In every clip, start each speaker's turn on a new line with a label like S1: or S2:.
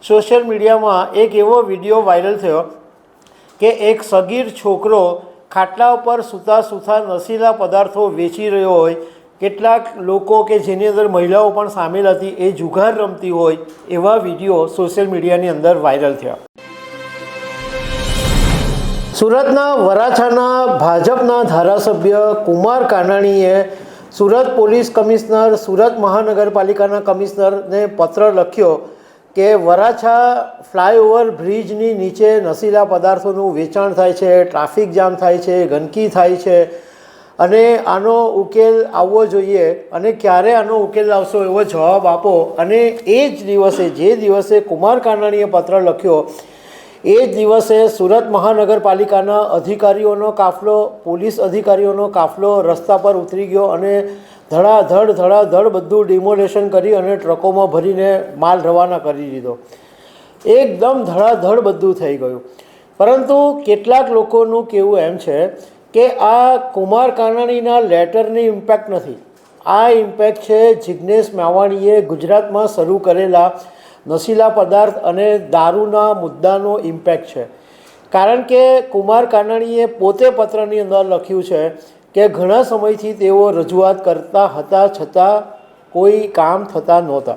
S1: Social મીડિયામાં એક એવો વિડીયો વાયરલ થયો કે એક સગીર છોકરો ખાટલા ઉપર સૂતા સૂતા નશીલા પદાર્થો વેચી રહ્યો હોય, કેટલાક લોકો કે જેની અંદર મહિલાઓ પણ સામેલ હતી એ જુગાર રમતી હોય એવા વિડીયો સોશિયલ મીડિયાની અંદર વાયરલ થયા। સુરતના વરાછાના ભાજપના ધારાસભ્ય કુમાર કાનાણીએ સુરત પોલીસ કમિશનર, સુરત મહાનગરપાલિકાના કમિશનરને પત્ર લખ્યો કે વરાછા ફ્લાયઓવર બ્રિજની નીચે નશીલા પદાર્થોનું વેચાણ થાય છે, ટ્રાફિક જામ થાય છે, ગંદકી થાય છે અને આનો ઉકેલ આવવો જોઈએ અને ક્યારે આનો ઉકેલ આવશો એવો જવાબ આપો। અને એ જ દિવસે, જે દિવસે કુમાર કાનાણીએ પત્ર લખ્યો એ જ દિવસે સુરત મહાનગરપાલિકાના અધિકારીઓનો કાફલો, પોલીસ અધિકારીઓનો કાફલો રસ્તા પર ઉતરી ગયો અને ધડાધડ બધું ડિમોલેશન કરી અને ટ્રકોમાં ભરીને માલ રવાના કરી દીધો। એકદમ ધડાધડ બધું થઈ ગયું। પરંતુ કેટલાક લોકોનું કહેવું એમ છે કે આ કુમાર કાનાણીના લેટરની ઇમ્પેક્ટ નથી, આ ઇમ્પેક્ટ છે જિગ્નેશ મેવાણીએ ગુજરાતમાં શરૂ કરેલા નશીલા પદાર્થ અને દારૂના મુદ્દાનો ઇમ્પેક્ટ છે। કારણ કે કુમાર કાનાણીએ પોતે પત્રની અંદર લખ્યું છે કે ઘણા સમયથી તેઓ રજૂઆત કરતા હતા છતાં કોઈ કામ થતા નહોતા।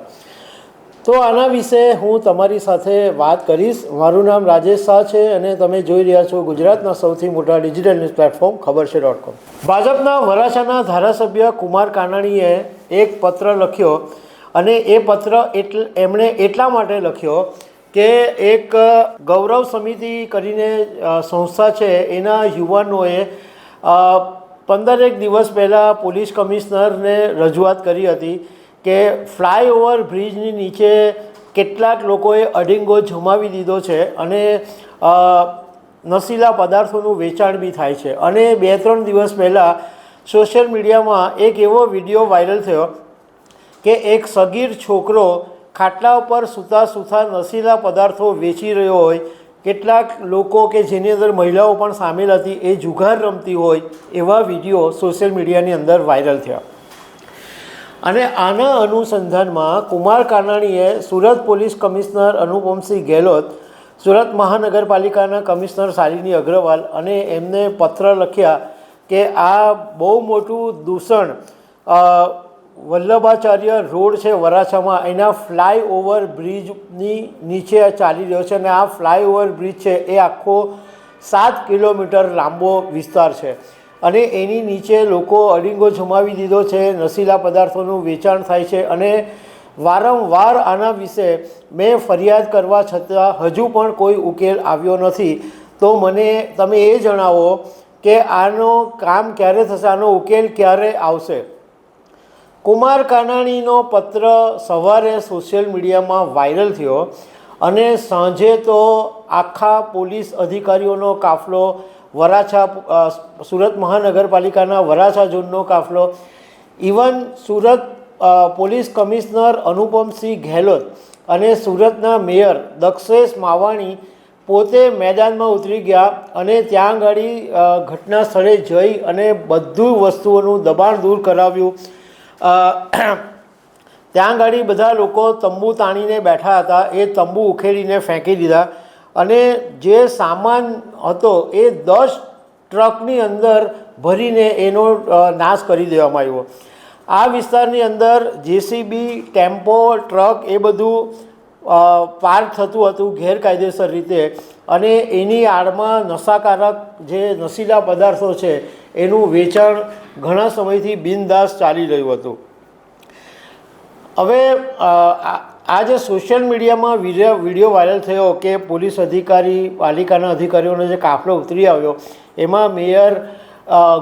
S1: તો આના વિશે હું તમારી સાથે વાત કરીશ। મારું નામ રાજેશ શાહ છે અને તમે જોઈ રહ્યા છો ગુજરાતના સૌથી મોટા ડિજિટલ ન્યૂઝ પ્લેટફોર્મ ખબરછે.com। ભાજપના વરાછાના ધારાસભ્ય કુમાર કાનાણીએ એક પત્ર લખ્યો અને એ પત્ર એમણે એટલા માટે લખ્યો કે એક ગૌરવ સમિતિ કરીને સંસ્થા છે, એના યુવાનોએ 15 દિવસ પહેલાં પોલીસ કમિશનરને રજૂઆત કરી હતી કે ફ્લાયઓવર બ્રિજની નીચે કેટલાક લોકોએ અડીંગો જમાવી દીધો છે અને નશીલા પદાર્થોનું વેચાણ બી થાય છે। અને 2-3 દિવસ પહેલાં સોશિયલ મીડિયામાં એક એવો વિડીયો વાયરલ થયો કે એક સગીર છોકરો ખાટલા ઉપર સૂતા સૂતા નશીલા પદાર્થો વેચી રહ્યો હોય, કેટલાક લોકો કે જેની અંદર મહિલાઓ પણ સામેલ હતી એ જુગાર રમતી હોય એવા વિડીયો સોશિયલ મીડિયાની અંદર વાયરલ થયા। અને આના અનુસંધાનમાં કુમાર કાનાણીએ સુરત પોલીસ કમિશનર અનુપમસિંહ ગેહલોત, સુરત મહાનગરપાલિકાના કમિશનર શાલિની અગ્રવાલ અને એમને પત્ર લખ્યા કે આ બહુ મોટું દૂષણ વલ્લભાચાર્ય રોડ છે વરાછામાં, એના ફ્લાયઓવર બ્રિજની નીચે ચાલી રહ્યો છે અને આ ફ્લાયઓવર બ્રિજ છે એ આખો 7 કિલોમીટર લાંબો વિસ્તાર છે અને એની નીચે લોકો અડીંગો જમાવી દીધો છે, નશીલા પદાર્થોનું વેચાણ થાય છે અને વારંવાર આના વિશે મેં ફરિયાદ કરવા છતાં હજુ પણ કોઈ ઉકેલ આવ્યો નથી। તો મને તમે એ જણાવો કે આનો કામ ક્યારે થશે, આનો ઉકેલ ક્યારે આવશે। કુમાર કાનાણીનો પત્ર સવારે સોશિયલ મીડિયામાં વાયરલ થયો અને સાંજે તો આખા પોલીસ અધિકારીઓનો કાફલો, વરાછા સુરત મહાનગરપાલિકાના વરાછા ઝોનનો કાફલો, even Surat police commissioner Anupamsinh Gehlot અને સુરતના મેયર દક્ષેશ માવાણી પોતે મેદાનમાં ઉતરી ગયા અને ત્યાં આગળ ઘટના સ્થળે જઈ અને બધું વસ્તુઓનું દબાણ દૂર કરાવ્યું। ત્યાં આગળ બધા લોકો તંબુ તાણીને બેઠા હતા, એ તંબુ ઉખેડીને ફેંકી દીધા અને જે સામાન હતો એ 10 ટ્રકની અંદર ભરીને એનો નાશ કરી દેવામાં આવ્યો। આ વિસ્તારની અંદર જેસીબી, ટેમ્પો, ટ્રક એ બધું પાર્ક થતું હતું ગેરકાયદેસર રીતે અને એની આડમાં નશાકારક જે નશીલા પદાર્થો છે એનું વેચાણ ઘણા સમયથી બિનદાસ ચાલી રહ્યું હતું। હવે આ જે સોશિયલ મીડિયામાં વિડીયો વાયરલ થયો કે પોલીસ અધિકારી, પાલિકાના અધિકારીઓનો જે કાફલો ઉતરી આવ્યો એમાં મેયર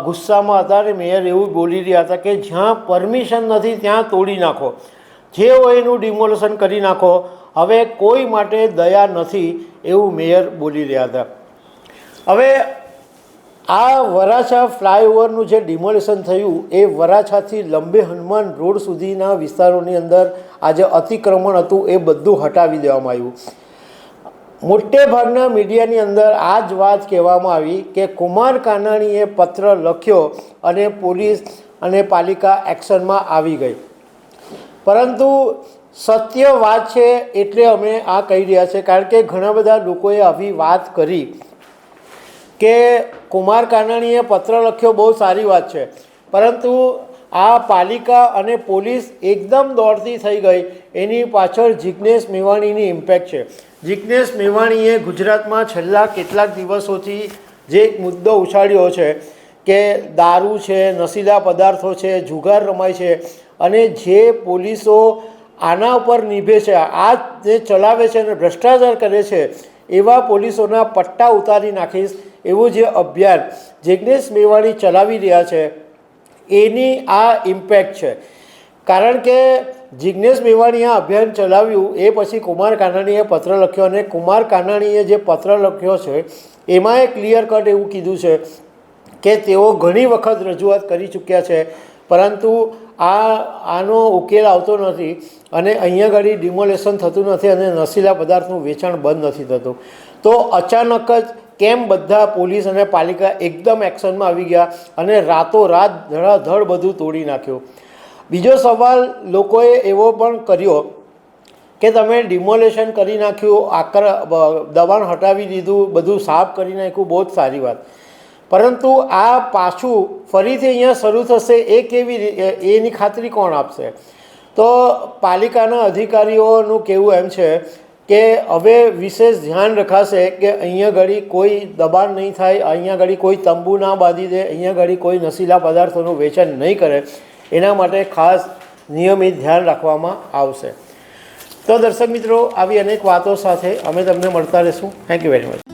S1: ગુસ્સામાં હતા અને મેયર એવું બોલી રહ્યા હતા કે જ્યાં પરમિશન નથી ત્યાં તોડી નાખો, જે હોય એનું ડિમોલેશન કરી નાખો, હવે કોઈ માટે દયા નથી એવું મેયર બોલી રહ્યા હતા। હવે આ વરાછા ફ્લાયઓવરનું જે ડિમોલેશન થયું એ વરાછાથી લંબે હનુમાન રોડ સુધીના વિસ્તારોની અંદર આ જે અતિક્રમણ હતું એ બધું હટાવી દેવામાં આવ્યું। મોટે ભાગના મીડિયાની અંદર આ જ વાત કહેવામાં આવી કે કુમાર કાનાણીએ પત્ર લખ્યો અને પોલીસ અને પાલિકા એક્શનમાં આવી ગઈ, પરંતુ સત્ય વાત છે એટલે અમે આ કહી રહ્યા છે, કારણ કે ઘણા બધા લોકોએ આવી વાત કરી કે કુમાર કાનાણીએ પત્ર લખ્યો, બહુ સારી વાત છે, પરંતુ આ પાલિકા અને પોલીસ એકદમ દોડતી થઈ ગઈ. એની પાછળ જિજ્ઞેશ મેવાણીની ઇમ્પેક્ટ છે. જિજ્ઞેશ મેવાણીએ ગુજરાતમાં છેલ્લા કેટલાક દિવસોથી જે એક મુદ્દો ઉછાળ્યો છે કે દારૂ છે, નશીલા પદાર્થો છે, જુગાર રમાય છે, અને જે પોલીસો આના ઉપર નિભે છે, આ જે ચલાવે છે અને ભ્રષ્ટાચાર કરે છે, એવા પોલીસોના પટ્ટા ઉતારી નાખીશ એવું જે અભિયાન જિજ્ઞેશ મેવાણી ચલાવી રહ્યા છે એની આ ઇમ્પેક્ટ છે. કારણ કે જિજ્ઞેશ મેવાણીએ આ અભિયાન ચલાવ્યું એ પછી કુમાર કાનાણીએ પત્ર લખ્યો, અને કુમાર કાનાણીએ જે પત્ર લખ્યો છે એમાં એ ક્લિયર કટ એવું કીધું છે કે તેઓ ઘણી વખત રજૂઆત કરી ચૂક્યા છે, પરંતુ આનો ઉકેલ આવતો નથી, અને અહીંયા ઘડી ડિમોલેશન થતું નથી, અને નશીલા પદાર્થનું વેચાણ બંધ નથી થતું. તો અચાનક જ કેમ બધા પોલીસ અને પાલિકા એકદમ એક્શનમાં આવી ગયા અને રાતોરાત ધડાધડ બધું તોડી નાખ્યું? બીજો સવાલ લોકોએ એવો પણ કર્યો કે તમે ડિમોલેશન કરી નાખ્યું, દબાણ હટાવી દીધું, બધું સાફ કરી નાખ્યું, બહુ જ સારી વાત, પરંતુ આ પાછું ફરીથી અહીંયા શરૂ થશે એ કેવી એની ખાતરી કોણ આપશે? તો પાલિકાના અધિકારીઓનું કહેવું એમ છે કે હવે વિશેષ ધ્યાન રખાશે કે અહીંયા ઘડી કોઈ દબાણ નહીં થાય, અહીંયા ઘડી કોઈ તંબુ ના બાંધી દે, અહીંયા ઘડી કોઈ નશીલા પદાર્થોનું વેચાણ નહીં કરે, એના માટે ખાસ નિયમિત ધ્યાન રાખવામાં આવશે. તો દર્શક મિત્રો, આવી અનેક વાતો સાથે અમે તમને મળતા રહીશું. Thank you very much.